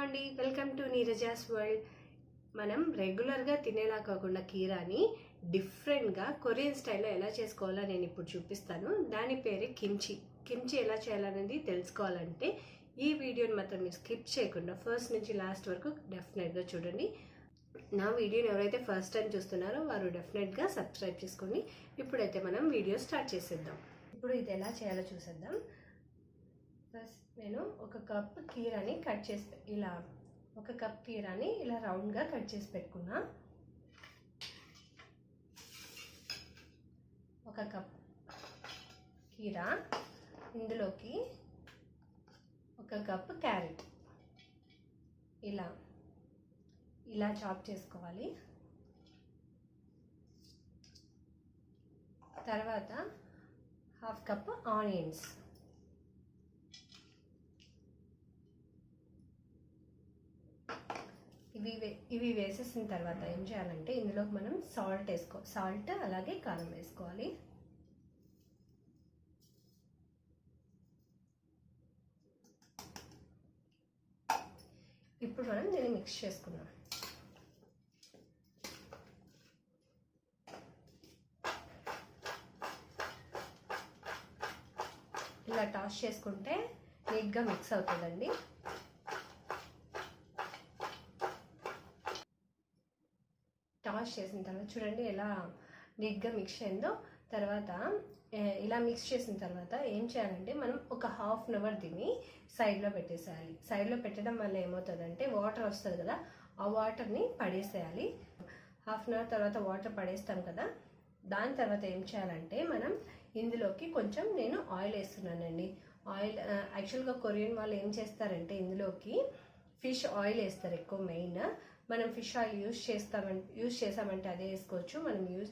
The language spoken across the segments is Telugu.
అండి, వెల్కమ్ టు నీరజాస్ వరల్డ్. మనం రెగ్యులర్గా తినేలా కాకుండా కీరాని డిఫరెంట్గా కొరియన్ స్టైల్లో ఎలా చేసుకోవాలో నేను ఇప్పుడు చూపిస్తాను. దాని పేరే కిమ్చి. కిమ్చి ఎలా చేయాలనేది తెలుసుకోవాలంటే ఈ వీడియోని మాత్రం మీరు స్కిప్ చేయకుండా ఫస్ట్ నుంచి లాస్ట్ వరకు డెఫినెట్గా చూడండి. నా వీడియోని ఎవరైతే ఫస్ట్ టైం చూస్తున్నారో వారు డెఫినెట్గా సబ్స్క్రైబ్ చేసుకోండి. ఇప్పుడైతే మనం వీడియో స్టార్ట్ చేసేద్దాం. ఇప్పుడు ఇది ఎలా చేయాలో చూసేద్దాం. ఫస్ట్ నేను ఒక కప్ కీరాని కట్ చేసి ఇలా ఒక కప్ కీరాని ఇలా రౌండ్గా కట్ చేసి పెట్టుకున్నా. ఒక కప్ కీరా, ఇందులోకి ఒక కప్ క్యారెట్ ఇలా ఇలా చాప్ చేసుకోవాలి. తర్వాత హాఫ్ కప్ ఆనియన్స్, ఇవి వేసేసిన తర్వాత ఏం చేయాలంటే ఇందులో మనం సాల్ట్ అలాగే కారం వేసుకోవాలి. ఇప్పుడు మనం దీన్ని మిక్స్ చేసుకుందాం. ఇలా టాస్ చేసుకుంటే నీట్గా మిక్స్ అవుతుందండి. టాస్ చేసిన తర్వాత చూడండి ఎలా నీట్గా మిక్స్ అయిందో. తర్వాత ఇలా మిక్స్ చేసిన తర్వాత ఏం చేయాలంటే మనం ఒక హాఫ్ అన్ అవర్ దీన్ని సైడ్లో పెట్టేసేయాలి. సైడ్లో పెట్టడం వల్ల ఏమవుతుందంటే వాటర్ వస్తుంది కదా, ఆ వాటర్ని పడేసేయాలి. హాఫ్ అన్ అవర్ తర్వాత వాటర్ పడేస్తాం కదా, దాని తర్వాత ఏం చేయాలంటే మనం ఇందులోకి కొంచెం నేను ఆయిల్ వేస్తున్నానండి. ఆయిల్ యాక్చువల్గా కొరియన్ వాళ్ళు ఏం చేస్తారంటే ఇందులోకి ఫిష్ ఆయిల్ వేస్తారు ఎక్కువ. మెయిన్ మనం ఫిష్ ఆయిల్ యూజ్ చేసామంటే అదే వేసుకోవచ్చు.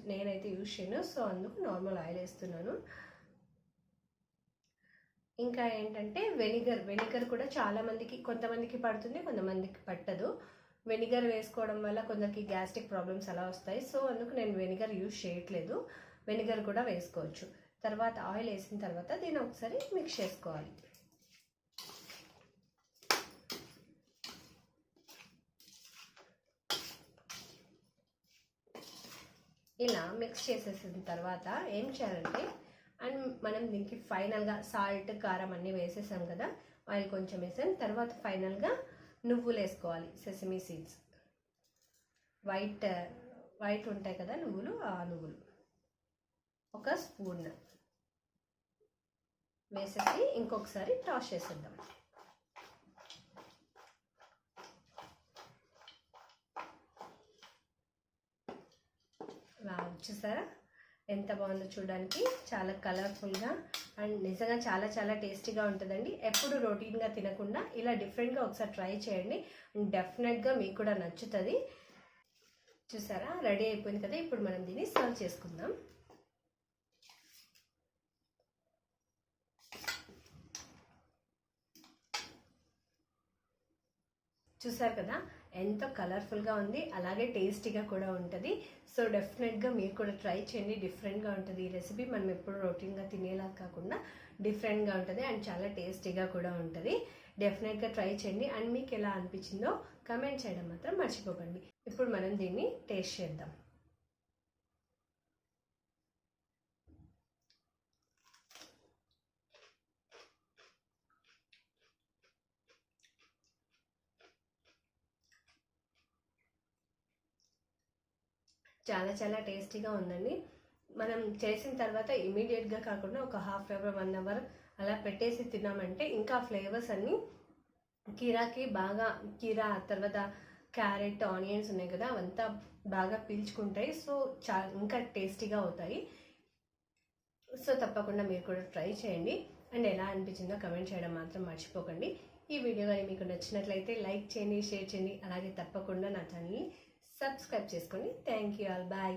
నేనైతే యూజ్ చేయను, సో అందుకు నార్మల్ ఆయిల్ వేస్తున్నాను. ఇంకా ఏంటంటే వెనిగర్ కూడా కొంతమందికి పడుతుంది, కొంతమందికి పట్టదు. వెనిగర్ వేసుకోవడం వల్ల కొందరికి గ్యాస్ట్రిక్ ప్రాబ్లమ్స్ అలా వస్తాయి. సో అందుకు నేను వెనిగర్ యూజ్ చేయట్లేదు. వెనిగర్ కూడా వేసుకోవచ్చు. తర్వాత ఆయిల్ వేసిన తర్వాత దీన్ని ఒకసారి మిక్స్ చేసుకోవాలి. ఇలా మిక్స్ చేసేసిన తర్వాత ఏం చేయాలంటే మనం దీనికి ఫైనల్గా సాల్ట్ కారం అన్నీ వేసేసాం కదా, ఆయిల్ కొంచెం వేసాం. తర్వాత ఫైనల్గా నువ్వులు వేసుకోవాలి. సెసమీ సీడ్స్ వైట్ ఉంటాయి కదా నువ్వులు, ఆ నువ్వులు ఒక స్పూన్ వేసేసి ఇంకొకసారి టాస్ చేసేద్దాం. చూసారా ఎంత బాగుందో చూడడానికి, చాలా కలర్ఫుల్గా అండ్ నిజంగా చాలా చాలా టేస్టీగా ఉంటుందండి. ఎప్పుడు రొటీన్గా తినకుండా ఇలా డిఫరెంట్గా ఒకసారి ట్రై చేయండి, అండ్ డెఫినెట్గా మీకు కూడా నచ్చుతుంది. చూసారా రెడీ అయిపోయింది కదా, ఇప్పుడు మనం దీన్ని సర్వ్ చేసుకుందాం. చూసారు కదా ఎంతో కలర్ఫుల్గా ఉంది, అలాగే టేస్టీగా కూడా ఉంటుంది. సో డెఫినెట్గా మీరు కూడా ట్రై చేయండి. డిఫరెంట్గా ఉంటుంది ఈ రెసిపీ. మనం ఎప్పుడు రొటీన్గా తినేలా కాకుండా డిఫరెంట్గా ఉంటుంది అండ్ చాలా టేస్టీగా కూడా ఉంటుంది. డెఫినెట్గా ట్రై చేయండి అండ్ మీకు ఎలా అనిపించిందో కమెంట్ చేయడం మాత్రం మర్చిపోకండి. ఇప్పుడు మనం దీన్ని టేస్ట్ చేద్దాం. చాలా చాలా టేస్టీగా ఉందండి. మనం చేసిన తర్వాత ఇమీడియట్గా కాకుండా ఒక హాఫ్ అవర్ 1 అవర్ అలా పెట్టేసి తిన్నామంటే ఇంకా ఫ్లేవర్స్ అన్నీ కీరా తర్వాత క్యారెట్ ఆనియన్స్ ఉన్నాయి కదా, అవంతా బాగా పీల్చుకుంటాయి. సో ఇంకా టేస్టీగా అవుతాయి. సో తప్పకుండా మీరు కూడా ట్రై చేయండి అండ్ ఎలా అనిపించిందో కమెంట్ చేయడం మాత్రం మర్చిపోకండి. ఈ వీడియో కానీ మీకు నచ్చినట్లయితే లైక్ చేయండి, షేర్ చేయండి, అలాగే తప్పకుండా నా ఛానల్ని సబ్స్క్రైబ్ చేసుకోండి. Thank you all, bye.